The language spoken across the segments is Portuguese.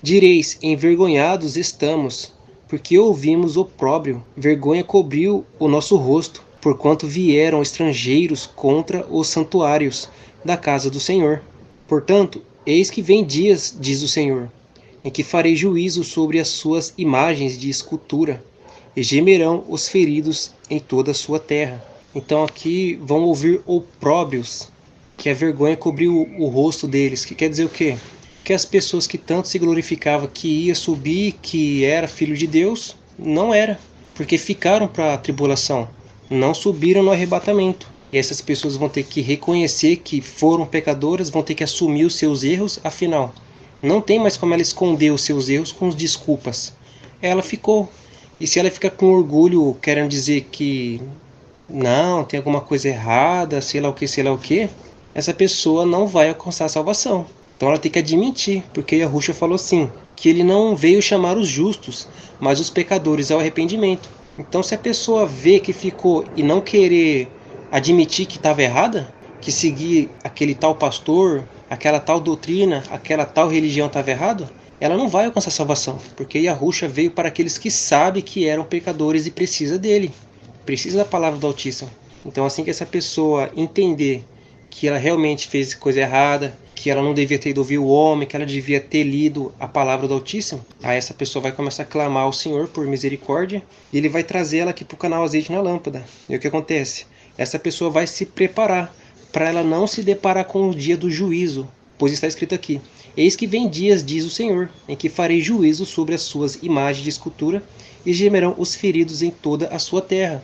Direis, envergonhados estamos, porque ouvimos opróbrio, vergonha cobriu o nosso rosto, porquanto vieram estrangeiros contra os santuários da casa do Senhor. Portanto, eis que vem dias, diz o Senhor, em que farei juízo sobre as suas imagens de escultura, e gemerão os feridos em toda a sua terra. Então aqui vão ouvir opróbrios, que a vergonha cobriu o rosto deles, que quer dizer o quê? Que as pessoas que tanto se glorificavam que ia subir, que era filho de Deus, não era, porque ficaram para a tribulação, não subiram no arrebatamento. E essas pessoas vão ter que reconhecer que foram pecadoras, vão ter que assumir os seus erros, afinal, não tem mais como ela esconder os seus erros com as desculpas. Ela ficou. E se ela ficar com orgulho, querendo dizer que não, tem alguma coisa errada, sei lá o que, essa pessoa não vai alcançar a salvação. Então ela tem que admitir, porque Yahushua falou assim, que ele não veio chamar os justos, mas os pecadores ao arrependimento. Então se a pessoa vê que ficou e não querer admitir que estava errada, que seguir aquele tal pastor, aquela tal doutrina, aquela tal religião estava errado, ela não vai alcançar salvação, porque Yahushua veio para aqueles que sabem que eram pecadores e precisa dele, precisa da palavra do Altíssimo. Então assim que essa pessoa entender que ela realmente fez coisa errada, que ela não devia ter ido ouvir o homem, que ela devia ter lido a palavra do Altíssimo, aí essa pessoa vai começar a clamar ao Senhor por misericórdia, e ele vai trazer ela aqui para o canal Azeite na Lâmpada. E o que acontece? Essa pessoa vai se preparar para ela não se deparar com o dia do juízo, pois está escrito aqui: eis que vem dias, diz o Senhor, em que farei juízo sobre as suas imagens de escultura, e gemerão os feridos em toda a sua terra.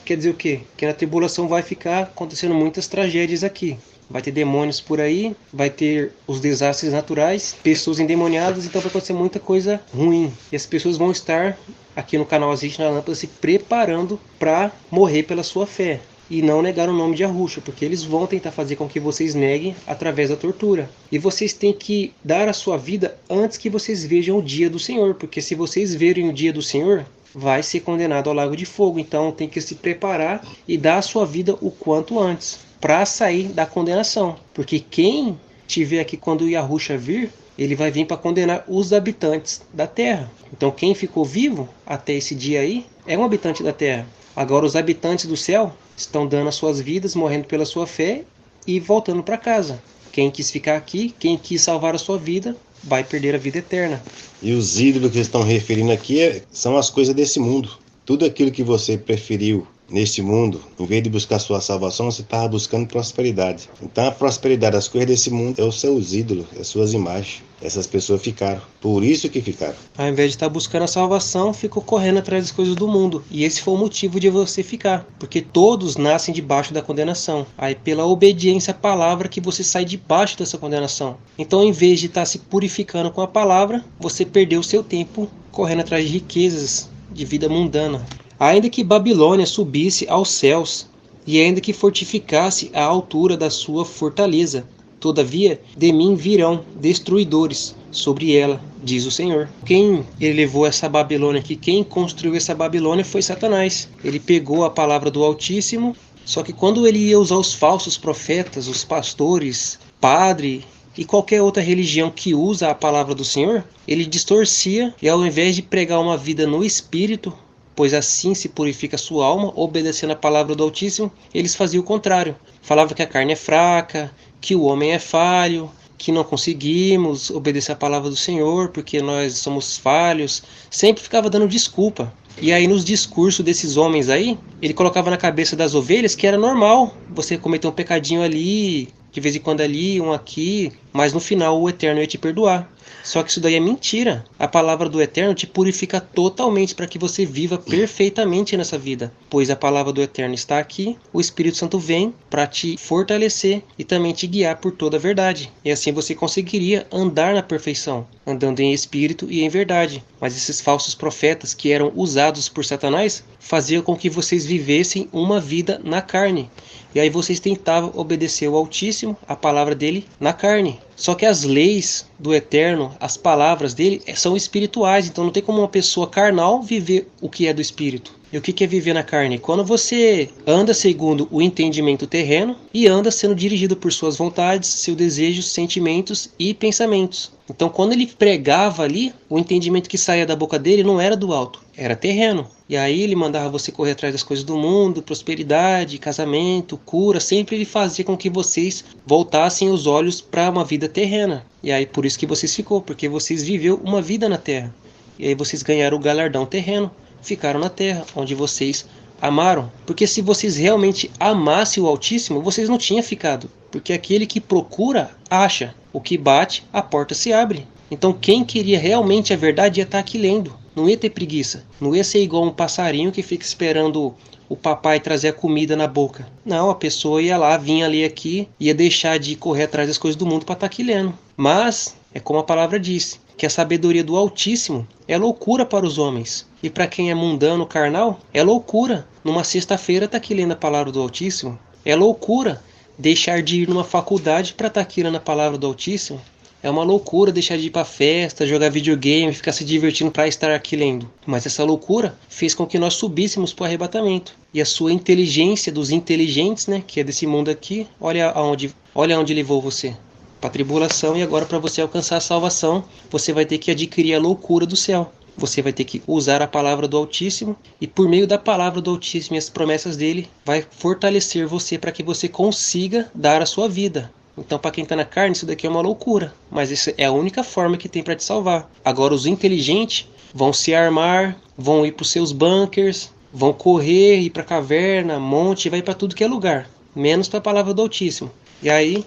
Quer dizer o quê? Que na tribulação vai ficar acontecendo muitas tragédias aqui. Vai ter demônios por aí, vai ter os desastres naturais, pessoas endemoniadas, então vai acontecer muita coisa ruim. E as pessoas vão estar aqui no canal Azeite na Lâmpada se preparando para morrer pela sua fé. E não negar o nome de Yahushua, porque eles vão tentar fazer com que vocês neguem através da tortura. E vocês têm que dar a sua vida antes que vocês vejam o dia do Senhor, porque se vocês verem o dia do Senhor, vai ser condenado ao lago de fogo. Então tem que se preparar e dar a sua vida o quanto antes, para sair da condenação. Porque quem estiver aqui quando o Yahushua vir, ele vai vir para condenar os habitantes da terra. Então quem ficou vivo até esse dia aí é um habitante da terra. Agora os habitantes do céu estão dando as suas vidas, morrendo pela sua fé e voltando para casa. Quem quis ficar aqui, quem quis salvar a sua vida, vai perder a vida eterna. E os ídolos que eles estão referindo aqui são as coisas desse mundo. Tudo aquilo que você preferiu neste mundo, em vez de buscar sua salvação, você estava buscando prosperidade. Então a prosperidade, as coisas desse mundo, é os seus ídolos, as suas imagens. Essas pessoas ficaram. Por isso que ficaram. Ao invés de estar buscando a salvação, ficou correndo atrás das coisas do mundo. E esse foi o motivo de você ficar. Porque todos nascem debaixo da condenação. Aí pela obediência à palavra que você sai debaixo dessa condenação. Então, em vez de estar se purificando com a palavra, você perdeu o seu tempo correndo atrás de riquezas, de vida mundana. Ainda que Babilônia subisse aos céus, e ainda que fortificasse a altura da sua fortaleza, todavia, de mim virão destruidores sobre ela, diz o Senhor. Quem elevou essa Babilônia aqui, quem construiu essa Babilônia foi Satanás. Ele pegou a palavra do Altíssimo, só que quando ele ia usar os falsos profetas, os pastores, padre e qualquer outra religião que usa a palavra do Senhor, ele distorcia e ao invés de pregar uma vida no Espírito, pois assim se purifica a sua alma, obedecendo a palavra do Altíssimo, eles faziam o contrário. Falava que a carne é fraca, que o homem é falho, que não conseguimos obedecer a palavra do Senhor, porque nós somos falhos. Sempre ficava dando desculpa. E aí nos discursos desses homens aí, ele colocava na cabeça das ovelhas que era normal você cometer um pecadinho ali, de vez em quando ali, um aqui, mas no final o Eterno ia te perdoar. Só que isso daí é mentira. A palavra do Eterno te purifica totalmente para que você viva perfeitamente nessa vida. Pois a palavra do Eterno está aqui, o Espírito Santo vem para te fortalecer e também te guiar por toda a verdade. E assim você conseguiria andar na perfeição, andando em espírito e em verdade. Mas esses falsos profetas que eram usados por Satanás faziam com que vocês vivessem uma vida na carne. E aí vocês tentavam obedecer o Altíssimo, a palavra dele, na carne. Só que as leis do Eterno, as palavras dele, são espirituais. Então não tem como uma pessoa carnal viver o que é do Espírito. E o que é viver na carne? Quando você anda segundo o entendimento terreno e anda sendo dirigido por suas vontades, seus desejos, sentimentos e pensamentos. Então, quando ele pregava ali, o entendimento que saía da boca dele não era do alto, era terreno. E aí ele mandava você correr atrás das coisas do mundo, prosperidade, casamento, cura. Sempre ele fazia com que vocês voltassem os olhos para uma vida terrena. E aí por isso que vocês ficou, porque vocês viveu uma vida na terra. E aí vocês ganharam o galardão terreno. Ficaram na terra, onde vocês amaram. Porque se vocês realmente amassem o Altíssimo, vocês não tinham ficado. Porque aquele que procura, acha. O que bate, a porta se abre. Então quem queria realmente a verdade ia estar aqui lendo. Não ia ter preguiça. Não ia ser igual um passarinho que fica esperando o papai trazer a comida na boca. Não, a pessoa ia lá, vinha ler aqui, ia deixar de correr atrás das coisas do mundo para estar aqui lendo. Mas, é como a palavra diz, que a sabedoria do Altíssimo é loucura para os homens. E para quem é mundano, carnal, é loucura. Numa sexta-feira estar aqui lendo a palavra do Altíssimo. É loucura deixar de ir numa faculdade para estar aqui lendo a palavra do Altíssimo. É uma loucura deixar de ir para festa, jogar videogame, ficar se divertindo para estar aqui lendo. Mas essa loucura fez com que nós subíssemos para o arrebatamento. E a sua inteligência dos inteligentes, né, que é desse mundo aqui, olha aonde levou você. Para a tribulação, e agora para você alcançar a salvação, você vai ter que adquirir a loucura do céu. Você vai ter que usar a palavra do Altíssimo e por meio da palavra do Altíssimo e as promessas dele, vai fortalecer você para que você consiga dar a sua vida. Então, para quem está na carne, isso daqui é uma loucura. Mas essa é a única forma que tem para te salvar. Agora, os inteligentes vão se armar, vão ir para os seus bunkers, vão correr, ir para a caverna, monte, vai para tudo que é lugar. Menos para a palavra do Altíssimo. E aí,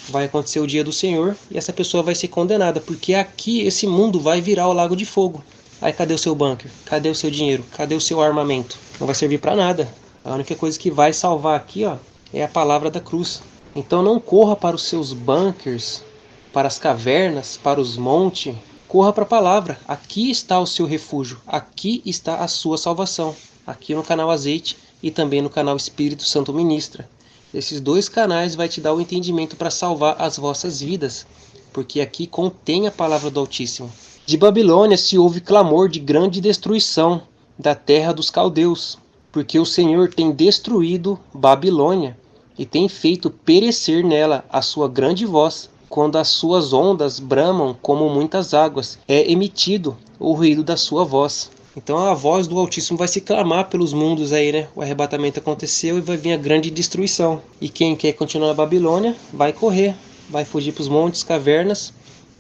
vai acontecer o dia do Senhor e essa pessoa vai ser condenada. Porque aqui, esse mundo vai virar o lago de fogo. Aí, cadê o seu bunker? Cadê o seu dinheiro? Cadê o seu armamento? Não vai servir para nada. A única coisa que vai salvar aqui, ó, é a palavra da cruz. Então não corra para os seus bunkers, para as cavernas, para os montes. Corra para a palavra. Aqui está o seu refúgio. Aqui está a sua salvação. Aqui no canal Azeite e também no canal Espírito Santo Ministra. Esses dois canais vai te dar o entendimento para salvar as vossas vidas. Porque aqui contém a palavra do Altíssimo. De Babilônia se ouve clamor de grande destruição da terra dos caldeus. Porque o Senhor tem destruído Babilônia. E tem feito perecer nela a sua grande voz, quando as suas ondas bramam como muitas águas, é emitido o ruído da sua voz. Então a voz do Altíssimo vai se clamar pelos mundos aí, né? O arrebatamento aconteceu e vai vir a grande destruição. E quem quer continuar na Babilônia vai correr, vai fugir para os montes, cavernas.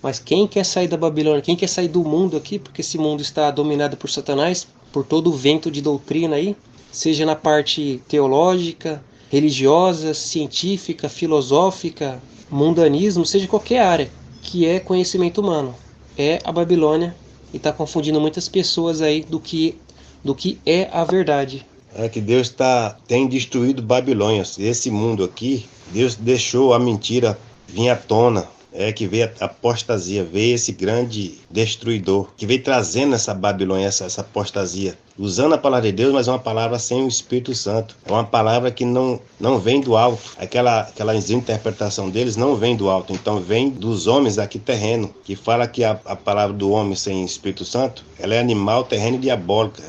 Mas quem quer sair da Babilônia, quem quer sair do mundo aqui, porque esse mundo está dominado por Satanás, por todo o vento de doutrina aí, seja na parte teológica, religiosa, científica, filosófica, mundanismo, seja qualquer área que é conhecimento humano, é a Babilônia e está confundindo muitas pessoas aí do que é a verdade. É que Deus tem destruído Babilônia. Esse mundo aqui, Deus deixou a mentira vir à tona. É que veio a apostasia, veio esse grande destruidor, que veio trazendo essa Babilônia, essa apostasia. Usando a palavra de Deus, mas é uma palavra sem o Espírito Santo. É uma palavra que não vem do alto. Aquela interpretação deles não vem do alto. Então vem dos homens aqui terreno, que fala que a palavra do homem sem Espírito Santo, ela é animal, terreno e diabólica.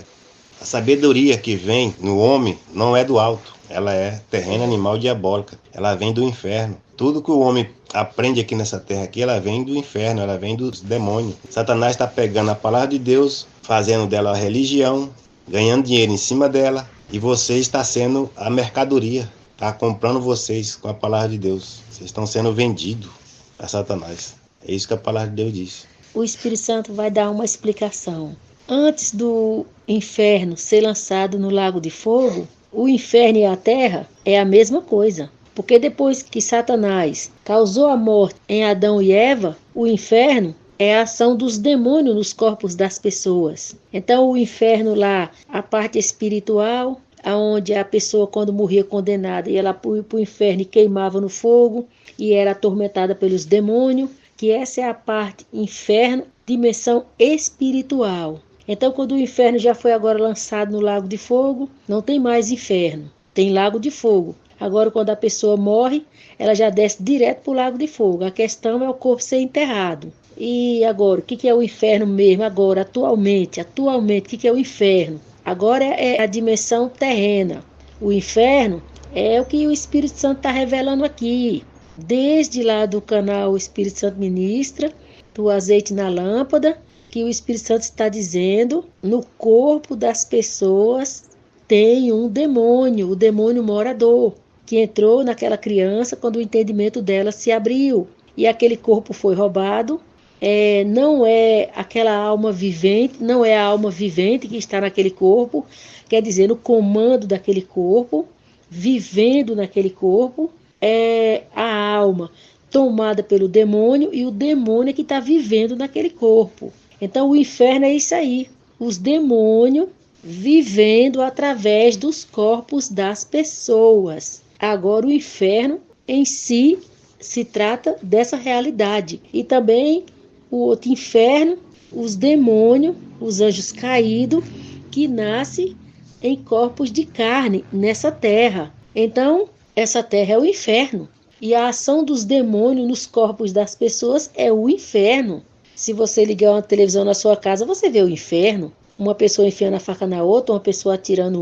A sabedoria que vem no homem não é do alto. Ela é terreno, animal e diabólica. Ela vem do inferno. Tudo que o homem aprende aqui nessa terra aqui, ela vem do inferno, ela vem dos demônios. Satanás está pegando a palavra de Deus, fazendo dela a religião, ganhando dinheiro em cima dela, e você está sendo a mercadoria. Está comprando vocês com a palavra de Deus. Vocês estão sendo vendidos a Satanás. É isso que a palavra de Deus diz. O Espírito Santo vai dar uma explicação. Antes do inferno ser lançado no lago de fogo, o inferno e a terra é a mesma coisa. Porque depois que Satanás causou a morte em Adão e Eva, o inferno é a ação dos demônios nos corpos das pessoas. Então o inferno lá, a parte espiritual, onde a pessoa quando morria condenada ia lá para o inferno e queimava no fogo e era atormentada pelos demônios, que essa é a parte inferno, dimensão espiritual. Então quando o inferno já foi agora lançado no lago de fogo, não tem mais inferno, tem lago de fogo. Agora, quando a pessoa morre, ela já desce direto para o lago de fogo. A questão é o corpo ser enterrado. E agora, o que é o inferno mesmo? Agora, atualmente, o que é o inferno? Agora é a dimensão terrena. O inferno é o que o Espírito Santo está revelando aqui. Desde lá do canal O Espírito Santo Ministra, do azeite na lâmpada, que o Espírito Santo está dizendo, no corpo das pessoas tem um demônio, o demônio morador, que entrou naquela criança quando o entendimento dela se abriu. E aquele corpo foi roubado. Não é aquela alma vivente, não é a alma vivente que está naquele corpo, quer dizer, no comando daquele corpo, vivendo naquele corpo, é a alma tomada pelo demônio e o demônio é que está vivendo naquele corpo. Então o inferno é isso aí, os demônios vivendo através dos corpos das pessoas. Agora o inferno em si se trata dessa realidade. E também o outro inferno, os demônios, os anjos caídos, que nascem em corpos de carne nessa terra. Então, essa terra é o inferno. E a ação dos demônios nos corpos das pessoas é o inferno. Se você ligar uma televisão na sua casa, você vê o inferno. Uma pessoa enfiando a faca na outra, uma pessoa atirando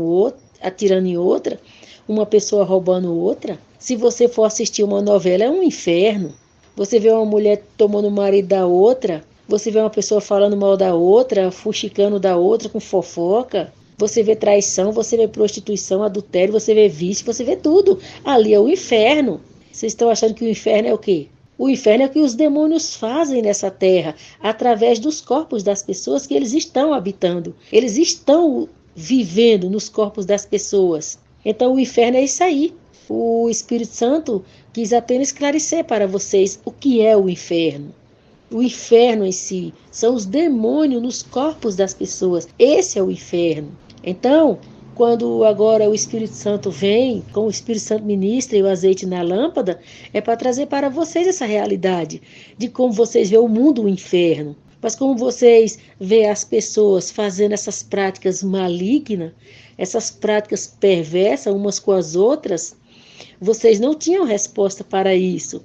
em outra, uma pessoa roubando outra. Se você for assistir uma novela, é um inferno. Você vê uma mulher tomando o marido da outra, você vê uma pessoa falando mal da outra, fuxicando da outra com fofoca. Você vê traição, você vê prostituição, adultério, você vê vício, você vê tudo. Ali é o inferno. Vocês estão achando que o inferno é o quê? O inferno é o que os demônios fazem nessa terra, através dos corpos das pessoas que eles estão habitando. Eles estão vivendo nos corpos das pessoas. Então o inferno é isso aí. O Espírito Santo quis apenas esclarecer para vocês o que é o inferno. O inferno em si são os demônios nos corpos das pessoas. Esse é o inferno. Então, quando agora o Espírito Santo vem, com o Espírito Santo ministra e o azeite na lâmpada, é para trazer para vocês essa realidade de como vocês veem o mundo, o inferno. Mas como vocês veem as pessoas fazendo essas práticas malignas, essas práticas perversas umas com as outras, vocês não tinham resposta para isso.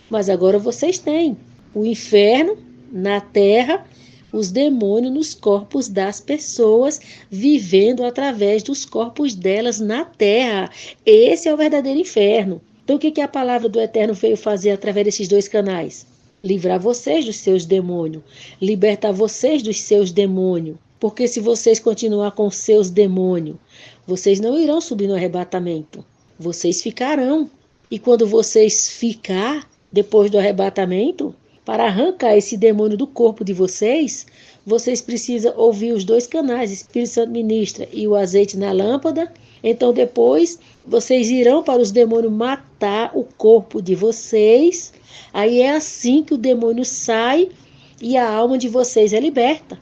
Mas agora vocês têm. O inferno na terra, os demônios nos corpos das pessoas, vivendo através dos corpos delas na terra. Esse é o verdadeiro inferno. Então o que a palavra do Eterno veio fazer através desses dois canais? Livrar vocês dos seus demônios, libertar vocês dos seus demônios. Porque se vocês continuar com os seus demônios, vocês não irão subir no arrebatamento. Vocês ficarão. E quando vocês ficar, depois do arrebatamento, para arrancar esse demônio do corpo de vocês, vocês precisam ouvir os dois canais, Espírito Santo ministra e o azeite na lâmpada. Então depois vocês irão para os demônios matar o corpo de vocês. Aí é assim que o demônio sai e a alma de vocês é liberta.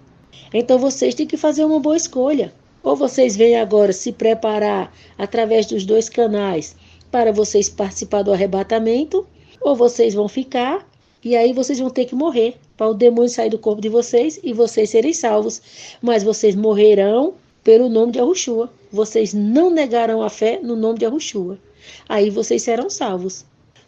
Então vocês têm que fazer uma boa escolha. Ou vocês vêm agora se preparar através dos dois canais para vocês participar do arrebatamento, ou vocês vão ficar e aí vocês vão ter que morrer para o demônio sair do corpo de vocês e vocês serem salvos. Mas vocês morrerão pelo nome de Yahushua. Vocês não negarão a fé no nome de Yahushua. Aí vocês serão salvos.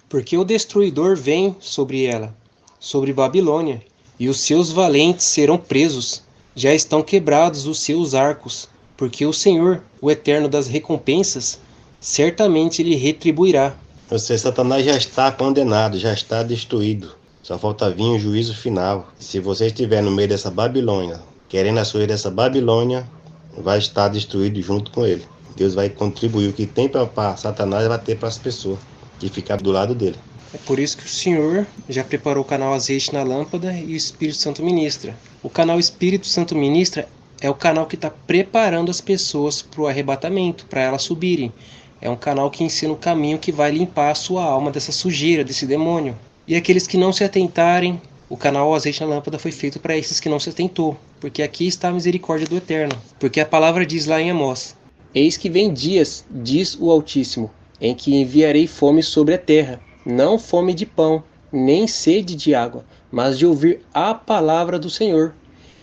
Porque o destruidor vem sobre ela, sobre Babilônia, e os seus valentes serão presos. Já estão quebrados os seus arcos, porque o Senhor, o Eterno das recompensas, certamente lhe retribuirá. Ou seja, Satanás já está condenado, já está destruído. Só falta vir o juízo final. Se você estiver no meio dessa Babilônia, querendo a sua dessa Babilônia, vai estar destruído junto com ele. Deus vai contribuir o que tem para Satanás, vai ter para as pessoas que ficam do lado dele. É por isso que o Senhor já preparou o canal Azeite na Lâmpada e o Espírito Santo Ministra. O canal Espírito Santo Ministra é o canal que está preparando as pessoas para o arrebatamento, para elas subirem. É um canal que ensina o caminho que vai limpar a sua alma dessa sujeira, desse demônio. E aqueles que não se atentarem, o canal Azeite na Lâmpada foi feito para esses que não se atentou, porque aqui está a misericórdia do Eterno. Porque a palavra diz lá em Amós: Eis que vem dias, diz o Altíssimo, em que enviarei fome sobre a terra, não fome de pão, nem sede de água, mas de ouvir a palavra do Senhor.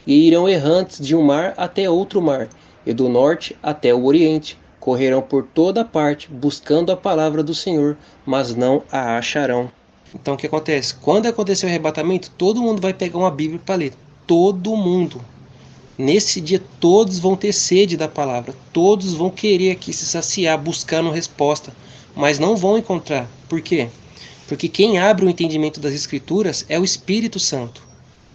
E irão errantes de um mar até outro mar, e do norte até o oriente. Correrão por toda parte, buscando a palavra do Senhor, mas não a acharão. Então o que acontece? Quando acontecer o arrebatamento, todo mundo vai pegar uma Bíblia para ler. Todo mundo. Nesse dia todos vão ter sede da palavra, todos vão querer aqui se saciar, buscando resposta, mas não vão encontrar. Por quê? Porque quem abre o entendimento das Escrituras é o Espírito Santo.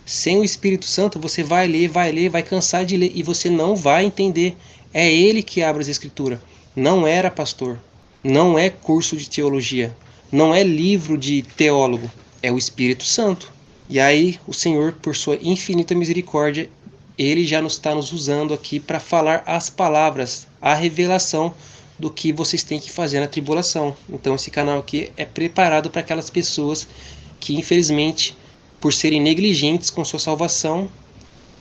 Sem o Espírito Santo você vai ler, vai cansar de ler e você não vai entender. É Ele que abre as Escrituras. Não era pastor, não é curso de teologia, não é livro de teólogo, é o Espírito Santo. E aí o Senhor, por sua infinita misericórdia, Ele já está nos usando aqui para falar as palavras, a revelação do que vocês têm que fazer na tribulação. Então esse canal aqui é preparado para aquelas pessoas que, infelizmente, por serem negligentes com sua salvação,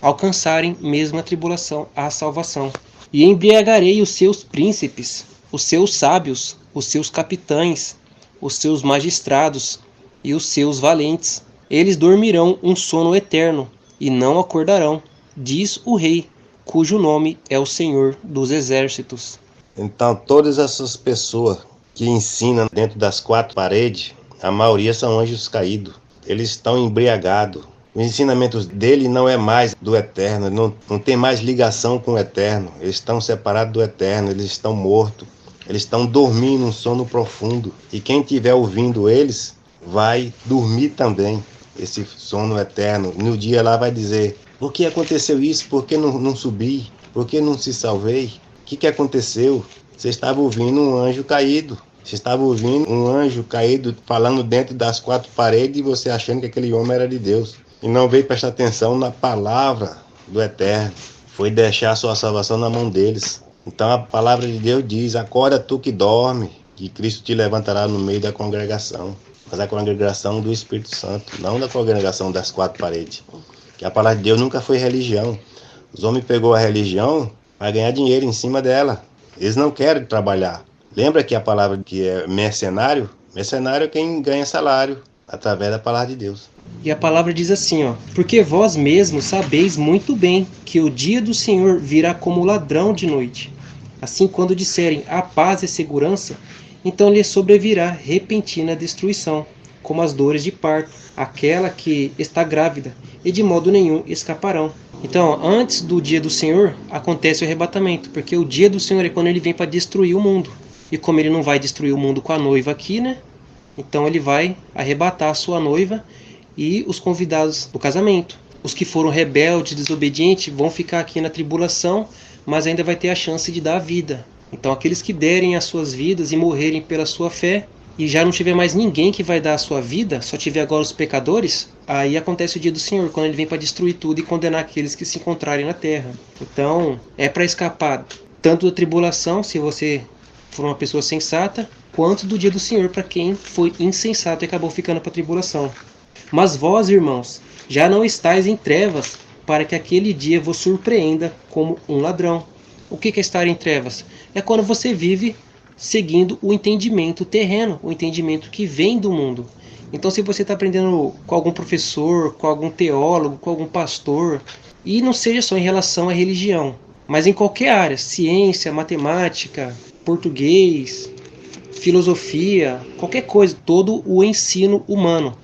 alcançarem mesmo a tribulação, a salvação. E embriagarei os seus príncipes, os seus sábios, os seus capitães, os seus magistrados e os seus valentes. Eles dormirão um sono eterno e não acordarão, diz o rei, cujo nome é o Senhor dos Exércitos. Então, todas essas pessoas que ensinam dentro das quatro paredes, a maioria são anjos caídos. Eles estão embriagados. Os ensinamentos dele não é mais do eterno, não tem mais ligação com o eterno. Eles estão separados do eterno, eles estão mortos. Eles estão dormindo um sono profundo. E quem estiver ouvindo eles vai dormir também, esse sono eterno. No dia lá vai dizer, por que aconteceu isso? Por que não subi? Por que não se salvei? O que aconteceu? Você estava ouvindo um anjo caído. Você estava ouvindo um anjo caído falando dentro das quatro paredes e você achando que aquele homem era de Deus. E não veio prestar atenção na palavra do Eterno. Foi deixar a sua salvação na mão deles. Então a palavra de Deus diz, acorda tu que dorme, que Cristo te levantará no meio da congregação. Mas a congregação do Espírito Santo, não da congregação das quatro paredes. Que a palavra de Deus nunca foi religião. Os homens pegou a religião para ganhar dinheiro em cima dela. Eles não querem trabalhar. Lembra que a palavra que é mercenário? Mercenário é quem ganha salário através da palavra de Deus. E a palavra diz assim, porque vós mesmos sabeis muito bem que o dia do Senhor virá como ladrão de noite. Assim, quando disserem a paz e segurança, então lhe sobrevirá repentina destruição, como as dores de parto, aquela que está grávida, e de modo nenhum escaparão. Então, antes do dia do Senhor, acontece o arrebatamento, porque o dia do Senhor é quando ele vem para destruir o mundo. E como ele não vai destruir o mundo com a noiva aqui, né? Então ele vai arrebatar a sua noiva e os convidados do casamento. Os que foram rebeldes, desobedientes, vão ficar aqui na tribulação, mas ainda vai ter a chance de dar a vida. Então aqueles que derem as suas vidas e morrerem pela sua fé, e já não tiver mais ninguém que vai dar a sua vida, só tiver agora os pecadores, aí acontece o dia do Senhor, quando ele vem para destruir tudo e condenar aqueles que se encontrarem na terra. Então é para escapar tanto da tribulação, se você for uma pessoa sensata, quanto do dia do Senhor para quem foi insensato e acabou ficando para a tribulação. Mas vós, irmãos, já não estáis em trevas, para que aquele dia vos surpreenda como um ladrão. O que é estar em trevas? É quando você vive seguindo o entendimento terreno, o entendimento que vem do mundo. Então, se você está aprendendo com algum professor, com algum teólogo, com algum pastor, e não seja só em relação à religião, mas em qualquer área, ciência, matemática, português, filosofia, qualquer coisa, todo o ensino humano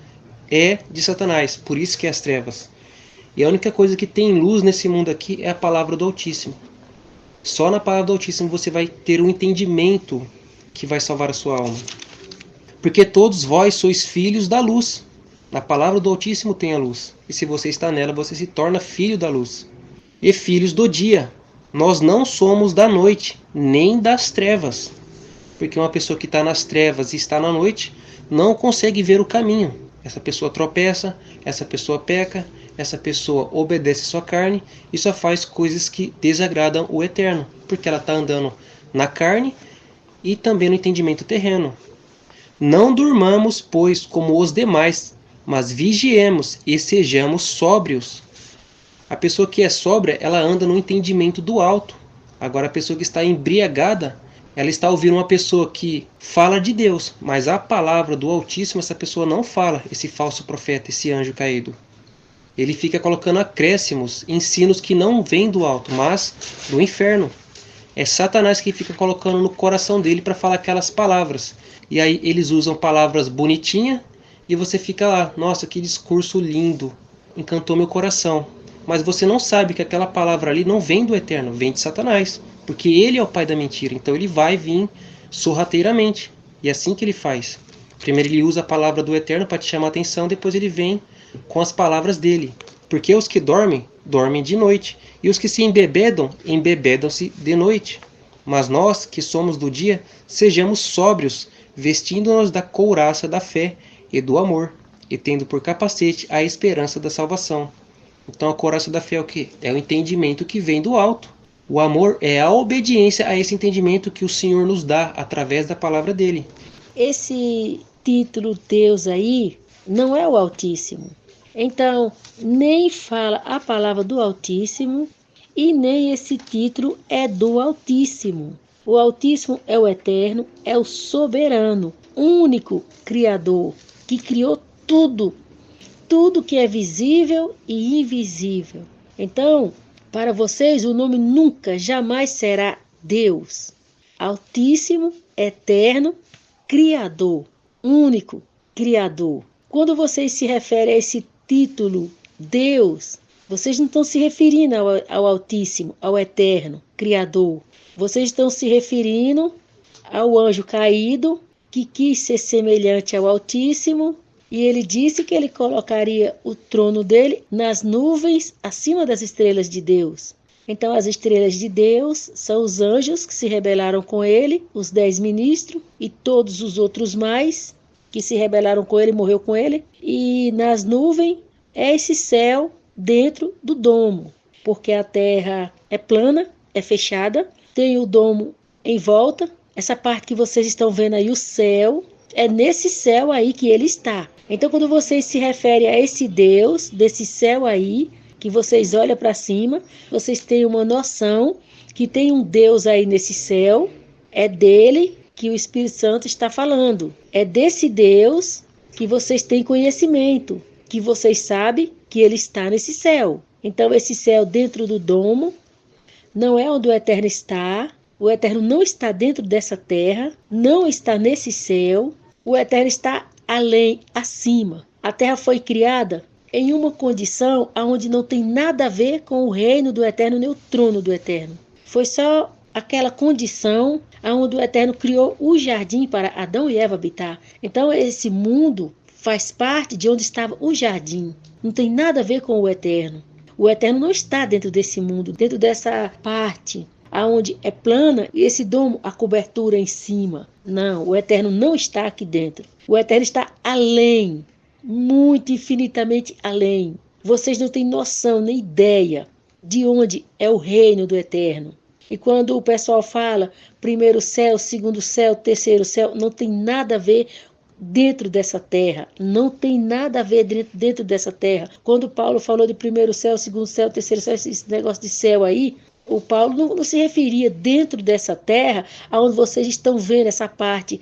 é de Satanás, por isso que é as trevas. E a única coisa que tem luz nesse mundo aqui é a palavra do Altíssimo. Só na palavra do Altíssimo você vai ter um entendimento que vai salvar a sua alma. Porque todos vós sois filhos da luz. Na palavra do Altíssimo tem a luz. E se você está nela, você se torna filho da luz. E filhos do dia. Nós não somos da noite, nem das trevas. Porque uma pessoa que está nas trevas e está na noite, não consegue ver o caminho. Essa pessoa tropeça, essa pessoa peca, essa pessoa obedece a sua carne e só faz coisas que desagradam o Eterno. Porque ela está andando na carne e também no entendimento terreno. Não durmamos, pois, como os demais, mas vigiemos e sejamos sóbrios. A pessoa que é sóbria, ela anda no entendimento do alto. Agora a pessoa que está embriagada, ela está ouvindo uma pessoa que fala de Deus, mas a palavra do Altíssimo essa pessoa não fala, esse falso profeta, esse anjo caído. Ele fica colocando acréscimos, ensinos que não vêm do alto, mas do inferno. É Satanás que fica colocando no coração dele para falar aquelas palavras. E aí eles usam palavras bonitinhas e você fica lá, nossa, que discurso lindo, encantou meu coração. mas você não sabe que aquela palavra ali não vem do Eterno, vem de Satanás, porque ele é o pai da mentira, então ele vai vir sorrateiramente, e é assim que ele faz. Primeiro ele usa a palavra do Eterno para te chamar a atenção, depois ele vem com as palavras dele. Porque os que dormem, dormem de noite, e os que se embebedam, embebedam-se de noite. Mas nós, que somos do dia, sejamos sóbrios, vestindo-nos da couraça da fé e do amor, e tendo por capacete a esperança da salvação. Então a couraça da fé é o quê? É o entendimento que vem do alto. O amor é a obediência a esse entendimento que o Senhor nos dá através da palavra dele. Esse título Deus aí não é o Altíssimo. Então, nem fala a palavra do Altíssimo e nem esse título é do Altíssimo. O Altíssimo é o Eterno, é o soberano, único Criador, que criou tudo, tudo que é visível e invisível. Então, para vocês, o nome nunca, jamais será Deus. Altíssimo, Eterno, Criador, único Criador. Quando vocês se referem a esse título Deus, vocês não estão se referindo ao Altíssimo, ao Eterno, Criador. Vocês estão se referindo ao anjo caído, que quis ser semelhante ao Altíssimo, e ele disse que ele colocaria o trono dele nas nuvens, acima das estrelas de Deus. Então as estrelas de Deus são os anjos que se rebelaram com ele, os 10 ministros e todos os outros mais que se rebelaram com ele, morreu com ele. E nas nuvens é esse céu dentro do domo, porque a terra é plana, é fechada, tem o domo em volta. Essa parte que vocês estão vendo aí, o céu, é nesse céu aí que ele está. Então quando vocês se referem a esse Deus, desse céu aí, que vocês olham para cima, vocês têm uma noção que tem um Deus aí nesse céu, é dele que o Espírito Santo está falando. É desse Deus que vocês têm conhecimento, que vocês sabem que ele está nesse céu. Então esse céu dentro do domo não é onde o Eterno está. O Eterno não está dentro dessa terra, não está nesse céu. O Eterno está além, acima. A terra foi criada em uma condição onde não tem nada a ver com o reino do Eterno nem o trono do Eterno. Foi só aquela condição onde o Eterno criou o jardim para Adão e Eva habitar. Então esse mundo faz parte de onde estava o jardim. Não tem nada a ver com o Eterno. O Eterno não está dentro desse mundo, dentro dessa parte aonde é plana e esse domo, a cobertura em cima. Não, o Eterno não está aqui dentro. O Eterno está além, muito infinitamente além. Vocês não têm noção nem ideia de onde é o reino do Eterno. E quando o pessoal fala primeiro céu, segundo céu, terceiro céu, não tem nada a ver dentro dessa terra. Não tem nada a ver dentro dessa terra. Quando Paulo falou de primeiro céu, segundo céu, terceiro céu, esse negócio de céu aí, o Paulo não se referia dentro dessa terra, onde vocês estão vendo essa parte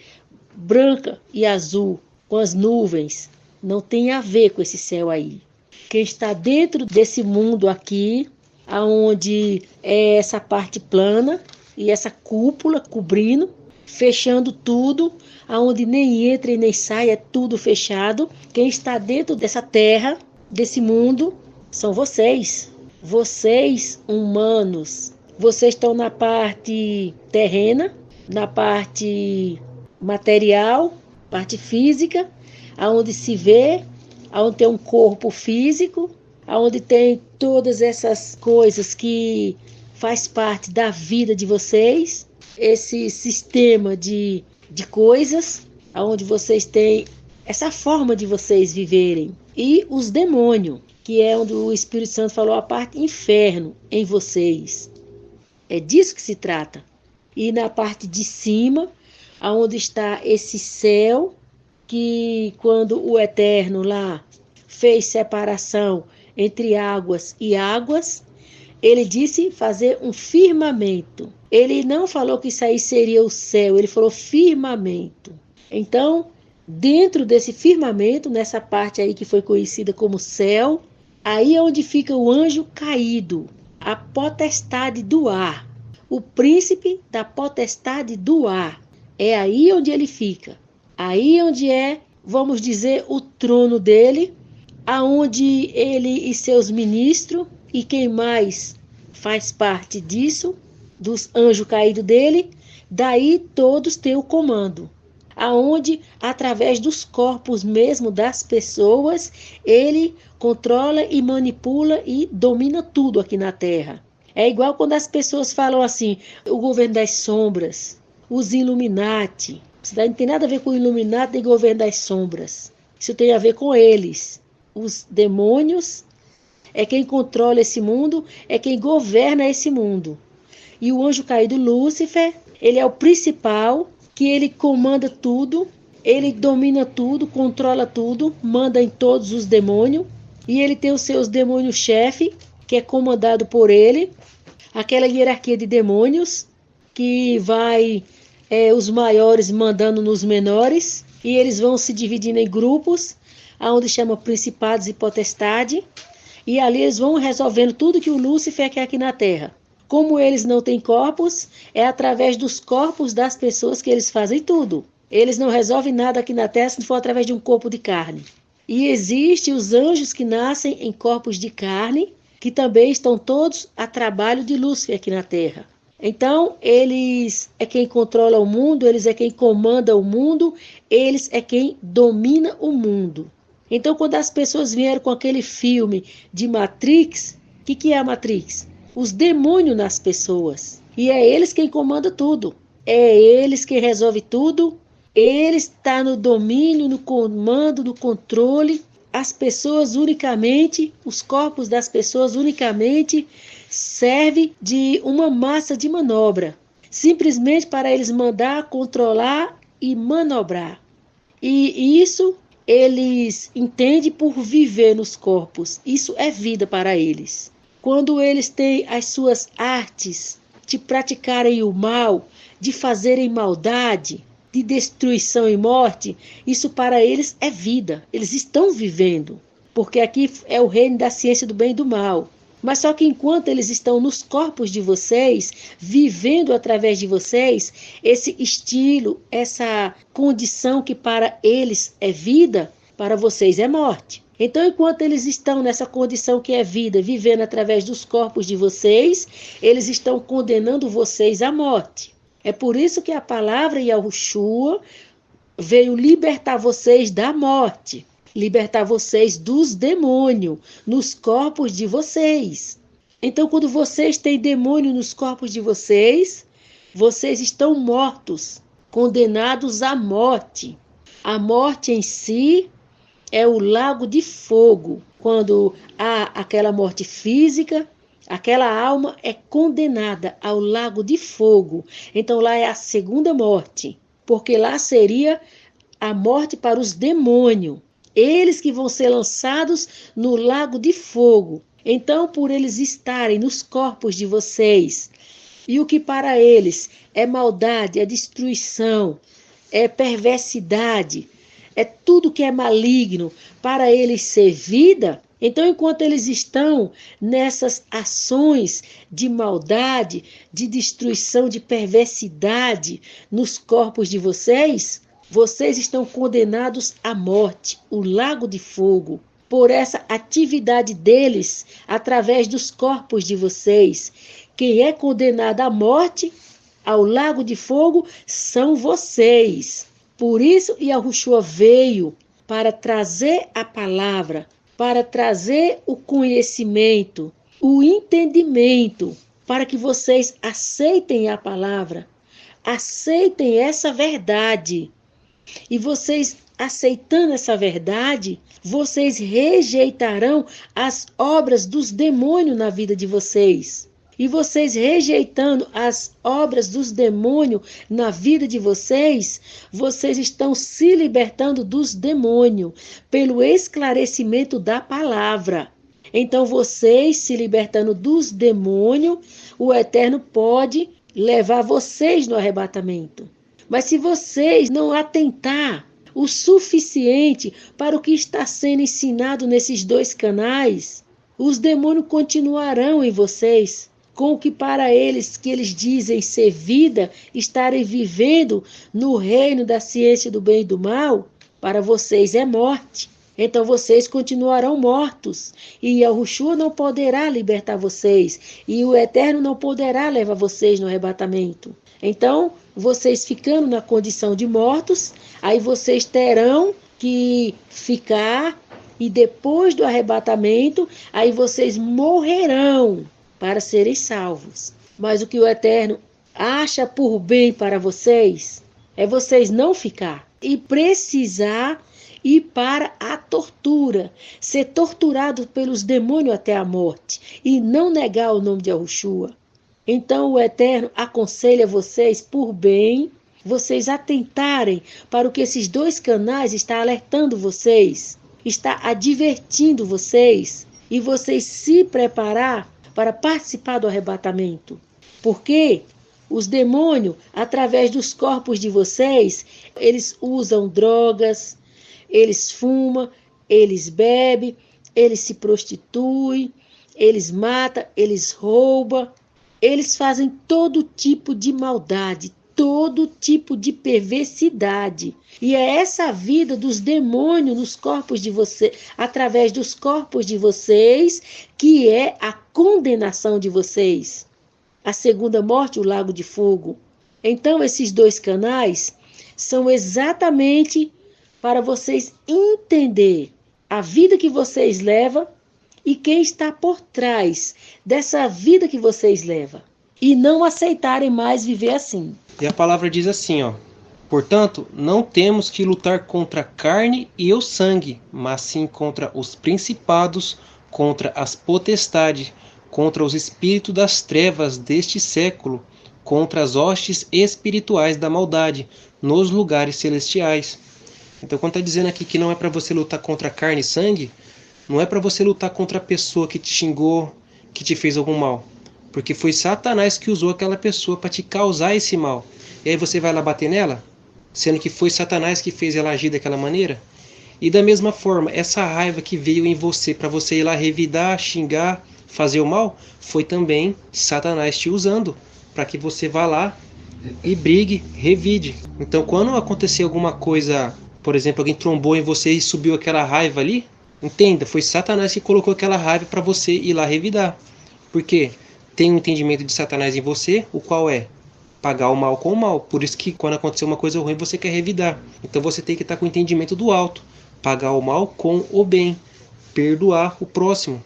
branca e azul, com as nuvens. Não tem a ver com esse céu aí. Quem está dentro desse mundo aqui, onde é essa parte plana e essa cúpula cobrindo, fechando tudo, aonde nem entra e nem sai, é tudo fechado. Quem está dentro dessa terra, desse mundo, são vocês. Vocês, humanos, vocês estão na parte terrena, na parte material, parte física, aonde se vê, aonde tem um corpo físico, aonde tem todas essas coisas que faz parte da vida de vocês, esse sistema de coisas, aonde vocês têm essa forma de vocês viverem. E os demônios, que é onde o Espírito Santo falou, a parte inferno em vocês. É disso que se trata. E na parte de cima, aonde está esse céu, que quando o Eterno lá fez separação entre águas e águas, ele disse fazer um firmamento. Ele não falou que isso aí seria o céu, ele falou firmamento. Então, dentro desse firmamento, nessa parte aí que foi conhecida como céu, aí é onde fica o anjo caído, a potestade do ar, o príncipe da potestade do ar. É aí onde ele fica. Aí onde é, vamos dizer, o trono dele, aonde ele e seus ministros e quem mais faz parte disso, dos anjos caídos dele, daí todos têm o comando. Aonde, através dos corpos mesmo das pessoas, ele controla e manipula e domina tudo aqui na Terra. É igual quando as pessoas falam assim, o governo das sombras, os Illuminati. Isso daí não tem nada a ver com o Illuminati nem governo das sombras. Isso tem a ver com eles. Os demônios é quem controla esse mundo, é quem governa esse mundo. E o anjo caído Lúcifer, ele é o principal, que ele comanda tudo, ele domina tudo, controla tudo, manda em todos os demônios, e ele tem os seus demônios-chefe, que é comandado por ele, aquela hierarquia de demônios, que vai os maiores mandando nos menores, e eles vão se dividindo em grupos, onde chama principados e potestade, e ali eles vão resolvendo tudo que o Lúcifer quer aqui na Terra. Como eles não têm corpos, é através dos corpos das pessoas que eles fazem tudo. Eles não resolvem nada aqui na Terra se não for através de um corpo de carne. E existem os anjos que nascem em corpos de carne, que também estão todos a trabalho de Lúcifer aqui na Terra. Então, eles é quem controla o mundo, eles é quem comanda o mundo, eles é quem domina o mundo. Então, quando as pessoas vieram com aquele filme de Matrix, o que é a Matrix? Os demônios nas pessoas. E é eles quem comanda tudo. É eles quem resolve tudo. Eles estão no domínio, no comando, no controle. As pessoas unicamente, os corpos das pessoas unicamente servem de uma massa de manobra. Simplesmente para eles mandar, controlar e manobrar. E isso eles entendem por viver nos corpos. Isso é vida para eles. Quando eles têm as suas artes de praticarem o mal, de fazerem maldade, de destruição e morte, isso para eles é vida. Eles estão vivendo, porque aqui é o reino da ciência do bem e do mal. Mas só que enquanto eles estão nos corpos de vocês, vivendo através de vocês, esse estilo, essa condição que para eles é vida, para vocês é morte. Então, enquanto eles estão nessa condição que é vida, vivendo através dos corpos de vocês, eles estão condenando vocês à morte. É por isso que a palavra Yahushua veio libertar vocês da morte, libertar vocês dos demônios nos corpos de vocês. Então, quando vocês têm demônio nos corpos de vocês, vocês estão mortos, condenados à morte. A morte em si é o lago de fogo. Quando há aquela morte física, aquela alma é condenada ao lago de fogo. Então lá é a segunda morte, porque lá seria a morte para os demônios. Eles que vão ser lançados no lago de fogo. Então, por eles estarem nos corpos de vocês, e o que para eles é maldade, é destruição, é perversidade, é tudo que é maligno, para eles ser vida. Então, enquanto eles estão nessas ações de maldade, de destruição, de perversidade nos corpos de vocês, vocês estão condenados à morte, o lago de fogo, por essa atividade deles através dos corpos de vocês. Quem é condenado à morte, ao lago de fogo, são vocês. Por isso, Yahushua veio para trazer a palavra, para trazer o conhecimento, o entendimento, para que vocês aceitem a palavra, aceitem essa verdade. E vocês, aceitando essa verdade, vocês rejeitarão as obras dos demônios na vida de vocês. E vocês rejeitando as obras dos demônios na vida de vocês, vocês estão se libertando dos demônios pelo esclarecimento da palavra. Então, vocês se libertando dos demônios, o Eterno pode levar vocês no arrebatamento. Mas se vocês não atentar o suficiente para o que está sendo ensinado nesses dois canais, os demônios continuarão em vocês, com o que para eles, que eles dizem ser vida, estarem vivendo no reino da ciência do bem e do mal, para vocês é morte. Então vocês continuarão mortos, e Yahushua não poderá libertar vocês, e o Eterno não poderá levar vocês no arrebatamento. Então, vocês ficando na condição de mortos, aí vocês terão que ficar, e depois do arrebatamento, aí vocês morrerão para serem salvos. Mas o que o Eterno acha por bem para vocês é vocês não ficar e precisar ir para a tortura, ser torturado pelos demônios até a morte e não negar o nome de Yahushua. Então o Eterno aconselha vocês por bem, vocês atentarem para o que esses dois canais estão alertando vocês, está advertindo vocês, e vocês se preparar para participar do arrebatamento. Porque os demônios, através dos corpos de vocês, eles usam drogas, eles fumam, eles bebem, eles se prostituem, eles matam, eles roubam, eles fazem todo tipo de maldade, todo tipo de perversidade. E é essa vida dos demônios nos corpos de vocês, através dos corpos de vocês, que é a condenação de vocês. A segunda morte, o lago de fogo. Então, esses dois canais são exatamente para vocês entender a vida que vocês levam e quem está por trás dessa vida que vocês levam. E não aceitarem mais viver assim. E a palavra diz assim, ó: portanto, não temos que lutar contra a carne e o sangue, mas sim contra os principados, contra as potestades, contra os espíritos das trevas deste século, contra as hostes espirituais da maldade nos lugares celestiais. Então, quando está dizendo aqui que não é para você lutar contra carne e sangue, não é para você lutar contra a pessoa que te xingou, que te fez algum mal. Porque foi Satanás que usou aquela pessoa para te causar esse mal. E aí você vai lá bater nela? Sendo que foi Satanás que fez ela agir daquela maneira? E da mesma forma, essa raiva que veio em você para você ir lá revidar, xingar, fazer o mal, foi também Satanás te usando para que você vá lá e brigue, revide. Então, quando acontecer alguma coisa, por exemplo, alguém trombou em você e subiu aquela raiva ali, entenda, foi Satanás que colocou aquela raiva para você ir lá revidar. Por quê? Tem um entendimento de Satanás em você, o qual é pagar o mal com o mal. Por isso que quando acontecer uma coisa ruim, você quer revidar. Então você tem que estar com o entendimento do alto. Pagar o mal com o bem. Perdoar o próximo.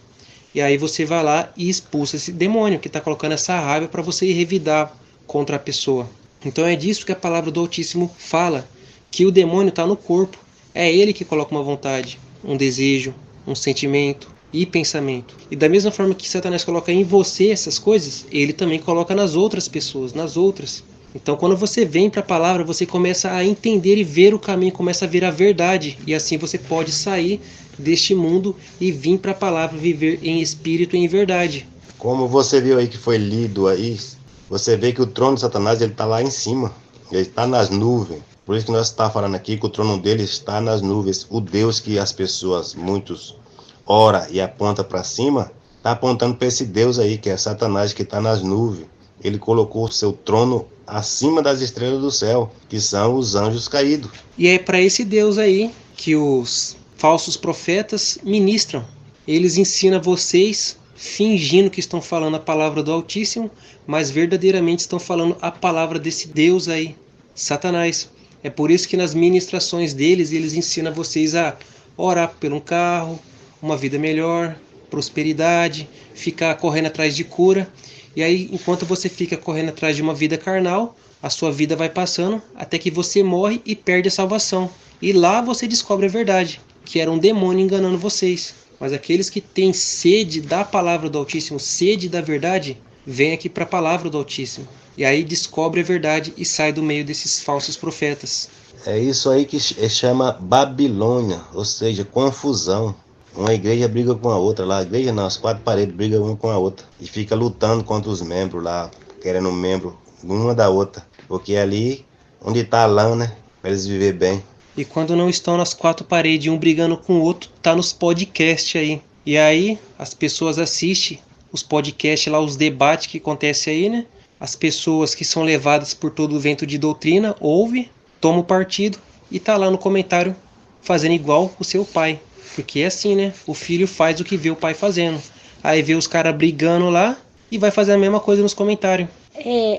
E aí você vai lá e expulsa esse demônio que está colocando essa raiva para você ir revidar contra a pessoa. Então é disso que a palavra do Altíssimo fala. Que o demônio está no corpo. É ele que coloca uma vontade, um desejo, um sentimento e pensamento. E da mesma forma que Satanás coloca em você essas coisas, ele também coloca nas outras pessoas, nas outras. Então quando você vem para a palavra, você começa a entender e ver o caminho, começa a ver a verdade. E assim você pode sair deste mundo e vir para a palavra, viver em espírito e em verdade. Como você viu aí que foi lido aí, você vê que o trono de Satanás ele está lá em cima, ele está nas nuvens. Por isso que nós estamos falando aqui que o trono dele está nas nuvens. O Deus que as pessoas, muitos, ora e aponta para cima, está apontando para esse Deus aí, que é Satanás, que está nas nuvens. Ele colocou o seu trono acima das estrelas do céu, que são os anjos caídos. E é para esse Deus aí que os falsos profetas ministram. Eles ensinam vocês fingindo que estão falando a palavra do Altíssimo, mas verdadeiramente estão falando a palavra desse Deus aí, Satanás. É por isso que nas ministrações deles, eles ensinam vocês a orar por um carro, uma vida melhor, prosperidade, ficar correndo atrás de cura. E aí, enquanto você fica correndo atrás de uma vida carnal, a sua vida vai passando até que você morre e perde a salvação. E lá você descobre a verdade, que era um demônio enganando vocês. Mas aqueles que têm sede da palavra do Altíssimo, sede da verdade, vêm aqui para a palavra do Altíssimo. E aí descobre a verdade e sai do meio desses falsos profetas. É isso aí que chama Babilônia, ou seja, confusão. Uma igreja briga com a outra lá, a igreja não, as quatro paredes brigam uma com a outra. E fica lutando contra os membros lá, querendo um membro uma da outra. Porque é ali onde está a lã, né, para eles viverem bem. E quando não estão nas quatro paredes, um brigando com o outro, tá nos podcasts aí. E aí as pessoas assistem os podcasts lá, os debates que acontecem aí, né? As pessoas que são levadas por todo o vento de doutrina, ouvem, tomam partido e tá lá no comentário fazendo igual o seu pai. Porque é assim, né? O filho faz o que vê o pai fazendo. Aí vê os caras brigando lá e vai fazer a mesma coisa nos comentários.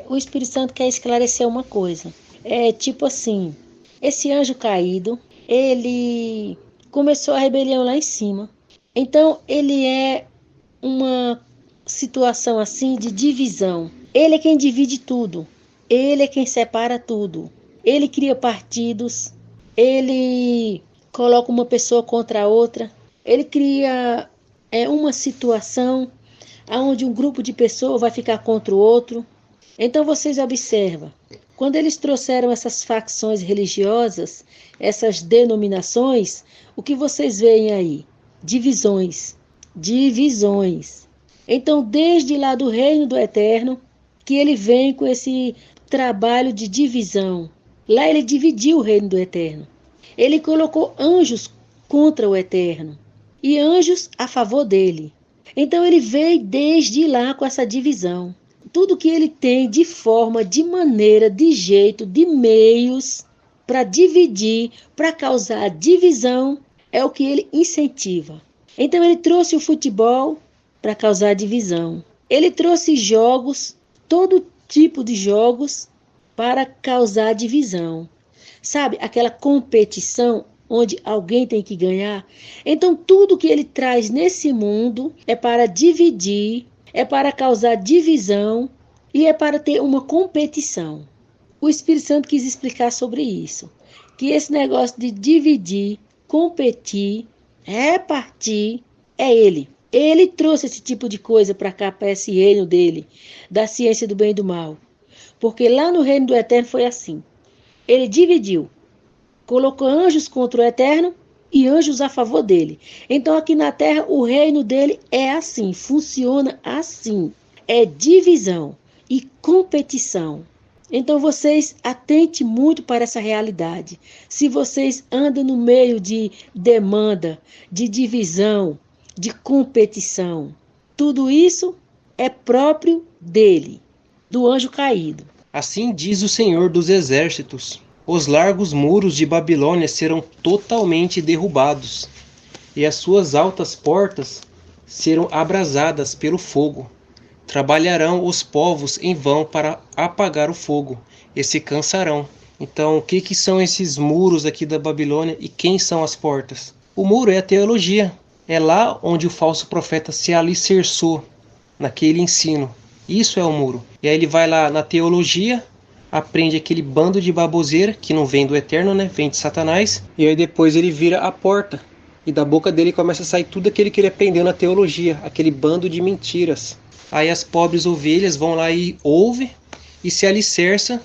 O Espírito Santo quer esclarecer uma coisa. É tipo assim, esse anjo caído, ele começou a rebelião lá em cima. Então, ele é uma situação assim de divisão. Ele é quem divide tudo. Ele é quem separa tudo. Ele cria partidos. Ele coloca uma pessoa contra a outra. Ele cria uma situação onde um grupo de pessoas vai ficar contra o outro. Então vocês observam, quando eles trouxeram essas facções religiosas, essas denominações, o que vocês veem aí? Divisões. Divisões. Então, desde lá do reino do Eterno, que ele vem com esse trabalho de divisão. Lá ele dividiu o reino do Eterno. Ele colocou anjos contra o Eterno e anjos a favor dele. Então ele veio desde lá com essa divisão. Tudo que ele tem de forma, de maneira, de jeito, de meios para dividir, para causar divisão, é o que ele incentiva. Então ele trouxe o futebol para causar divisão. Ele trouxe jogos, todo tipo de jogos, para causar divisão. Sabe, aquela competição onde alguém tem que ganhar. Então tudo que ele traz nesse mundo é para dividir, é para causar divisão e é para ter uma competição. O Espírito Santo quis explicar sobre isso, que esse negócio de dividir, competir, repartir, é ele. Ele trouxe esse tipo de coisa para cá, para esse reino dele, da ciência do bem e do mal. Porque lá no reino do Eterno foi assim. Ele dividiu, colocou anjos contra o Eterno e anjos a favor dele. Então aqui na terra o reino dele é assim, funciona assim. É divisão e competição. Então vocês atentem muito para essa realidade. Se vocês andam no meio de demanda, de divisão, de competição, tudo isso é próprio dele, do anjo caído. Assim diz o Senhor dos Exércitos: os largos muros de Babilônia serão totalmente derrubados, e as suas altas portas serão abrasadas pelo fogo. Trabalharão os povos em vão para apagar o fogo, e se cansarão. Então, o que são esses muros aqui da Babilônia e quem são as portas? O muro é a teologia. É lá onde o falso profeta se alicerçou, naquele ensino. Isso é o muro. E aí ele vai lá na teologia, aprende aquele bando de baboseira, que não vem do Eterno, né? Vem de Satanás. E aí depois ele vira a porta. E da boca dele começa a sair tudo aquilo que ele aprendeu na teologia, aquele bando de mentiras. Aí as pobres ovelhas vão lá e ouvem e se alicerça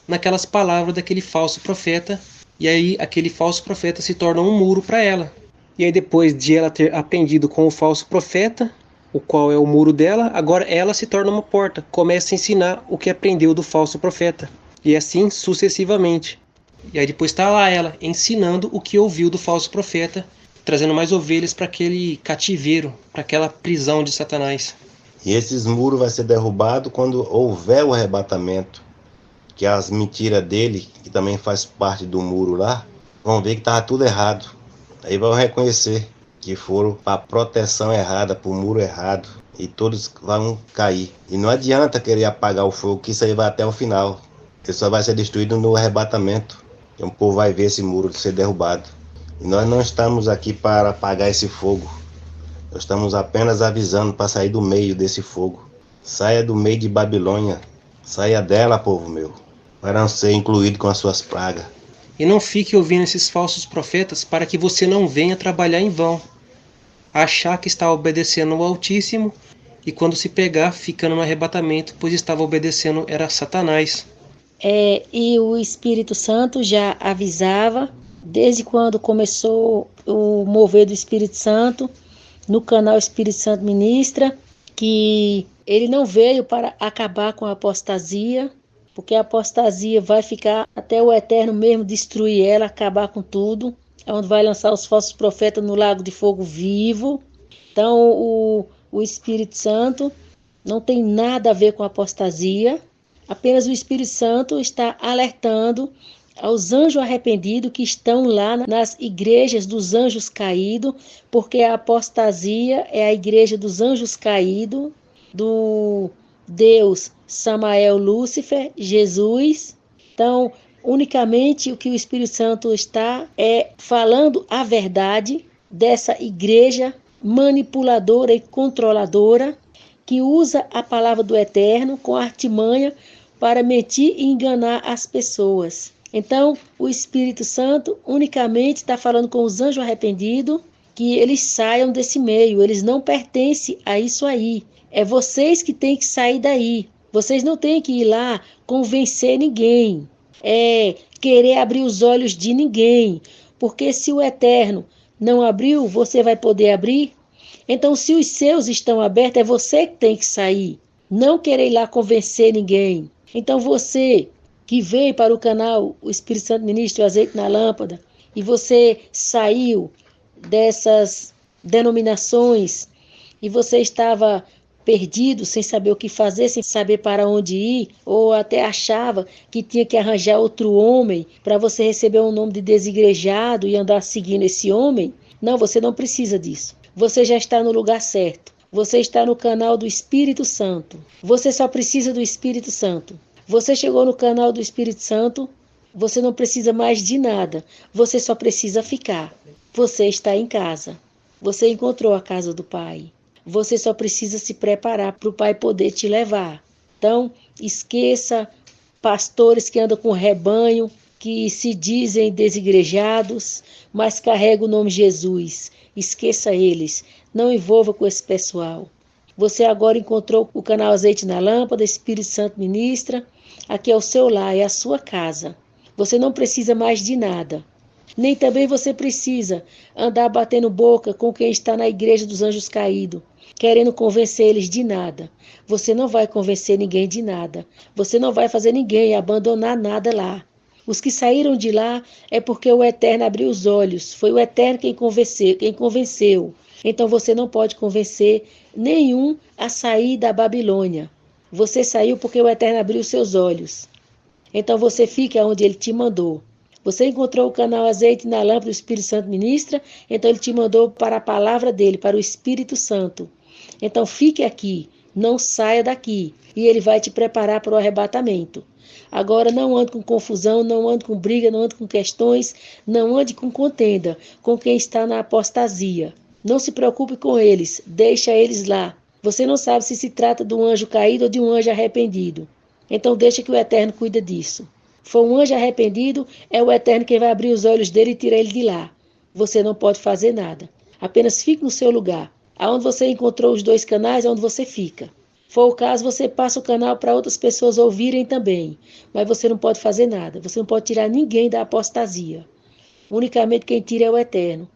naquelas palavras daquele falso profeta. E aí aquele falso profeta se torna um muro para ela. E aí depois de ela ter aprendido com o falso profeta, o qual é o muro dela, agora ela se torna uma porta. Começa a ensinar o que aprendeu do falso profeta. E assim sucessivamente. E aí depois está lá ela ensinando o que ouviu do falso profeta, trazendo mais ovelhas para aquele cativeiro, para aquela prisão de Satanás. E esses muros vai ser derrubado quando houver o arrebatamento, que as mentiras dele, que também faz parte do muro lá, vão ver que estava tudo errado. Aí vão reconhecer que foram para a proteção errada, para o muro errado, e todos vão cair. E não adianta querer apagar o fogo, que isso aí vai até o final. Ele só vai ser destruído no arrebatamento. E o povo vai ver esse muro ser derrubado. E nós não estamos aqui para apagar esse fogo. Nós estamos apenas avisando para sair do meio desse fogo. Saia do meio de Babilônia. Saia dela, povo meu, para não ser incluído com as suas pragas. E não fique ouvindo esses falsos profetas para que você não venha trabalhar em vão. Achar que está obedecendo ao Altíssimo e quando se pegar, fica no arrebatamento, pois estava obedecendo era Satanás. E o Espírito Santo já avisava, desde quando começou o mover do Espírito Santo, no canal Espírito Santo Ministra, que ele não veio para acabar com a apostasia, porque a apostasia vai ficar até o Eterno mesmo destruir ela, acabar com tudo, é onde vai lançar os falsos profetas no lago de fogo vivo. Então o Espírito Santo não tem nada a ver com a apostasia, apenas o Espírito Santo está alertando aos anjos arrependidos que estão lá nas igrejas dos anjos caídos, porque a apostasia é a igreja dos anjos caídos, do Deus Samael Lúcifer, Jesus. Então, unicamente o que o Espírito Santo está é falando a verdade dessa igreja manipuladora e controladora que usa a palavra do Eterno com artimanha para mentir e enganar as pessoas. Então, o Espírito Santo unicamente está falando com os anjos arrependidos que eles saiam desse meio, eles não pertencem a isso aí. É vocês que têm que sair daí. Vocês não têm que ir lá convencer ninguém, querer abrir os olhos de ninguém, porque se o Eterno não abriu, você vai poder abrir? Então, se os seus estão abertos, é você que tem que sair, não querer ir lá convencer ninguém. Então, você que veio para o canal O Espírito Santo Ministra, o Azeite na Lâmpada, e você saiu dessas denominações e você estava perdido, sem saber o que fazer, sem saber para onde ir, ou até achava que tinha que arranjar outro homem para você receber um nome de desigrejado e andar seguindo esse homem. Não, você não precisa disso. Você já está no lugar certo. Você está no canal do Espírito Santo. Você só precisa do Espírito Santo. Você chegou no canal do Espírito Santo, você não precisa mais de nada. Você só precisa ficar. Você está em casa. Você encontrou a casa do Pai. Você só precisa se preparar para o Pai poder te levar. Então, esqueça pastores que andam com rebanho, que se dizem desigrejados, mas carregam o nome Jesus. Esqueça eles. Não envolva com esse pessoal. Você agora encontrou o canal Azeite na Lâmpada, Espírito Santo Ministra. Aqui é o seu lar, é a sua casa. Você não precisa mais de nada. Nem também você precisa andar batendo boca com quem está na igreja dos anjos caídos, querendo convencer eles de nada. Você não vai convencer ninguém de nada. Você não vai fazer ninguém abandonar nada lá. Os que saíram de lá é porque o Eterno abriu os olhos. Foi o Eterno quem convenceu. Então você não pode convencer nenhum a sair da Babilônia. Você saiu porque o Eterno abriu seus olhos. Então você fica onde Ele te mandou. Você encontrou o canal Azeite na Lâmpada do Espírito Santo Ministra, então Ele te mandou para a palavra dEle, para o Espírito Santo. Então fique aqui, não saia daqui, e Ele vai te preparar para o arrebatamento. Agora não ande com confusão, não ande com briga, não ande com questões, não ande com contenda com quem está na apostasia. Não se preocupe com eles, deixa eles lá. Você não sabe se trata de um anjo caído ou de um anjo arrependido. Então deixa que o Eterno cuida disso. For um anjo arrependido, é o Eterno quem vai abrir os olhos dele e tirar ele de lá. Você não pode fazer nada. Apenas fique no seu lugar. Aonde você encontrou os dois canais, é onde você fica. For o caso, você passa o canal para outras pessoas ouvirem também. Mas você não pode fazer nada. Você não pode tirar ninguém da apostasia. Unicamente quem tira é o Eterno.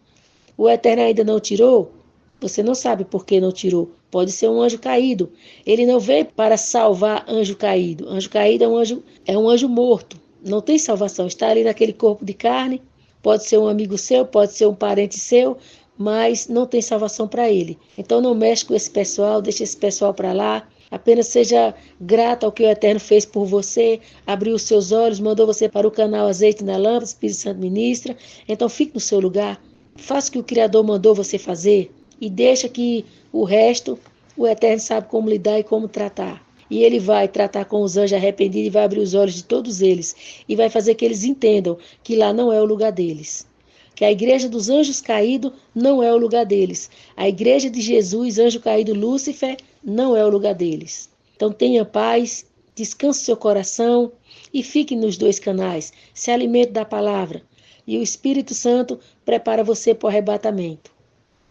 O Eterno ainda não tirou? Você não sabe por que não tirou. Pode ser um anjo caído. Ele não veio para salvar anjo caído. Anjo caído é um anjo morto. Não tem salvação. Está ali naquele corpo de carne. Pode ser um amigo seu, pode ser um parente seu, mas não tem salvação para ele. Então não mexe com esse pessoal, deixa esse pessoal para lá. Apenas seja grato ao que o Eterno fez por você, abriu os seus olhos, mandou você para o canal Azeite na Lâmpada, Espírito Santo Ministra. Então fique no seu lugar. Faça o que o Criador mandou você fazer e deixa que o resto, o Eterno sabe como lidar e como tratar. E Ele vai tratar com os anjos arrependidos e vai abrir os olhos de todos eles e vai fazer que eles entendam que lá não é o lugar deles. Que a igreja dos anjos caídos não é o lugar deles. A igreja de Jesus, anjo caído Lúcifer, não é o lugar deles. Então tenha paz, descanse seu coração e fique nos dois canais. Se alimente da palavra. E o Espírito Santo prepara você para o arrebatamento.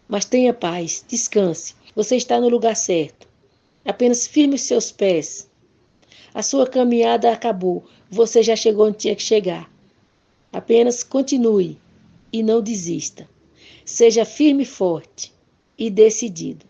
Mas tenha paz, descanse. Você está no lugar certo. Apenas firme os seus pés. A sua caminhada acabou. Você já chegou onde tinha que chegar. Apenas continue e não desista. Seja firme e forte e decidido.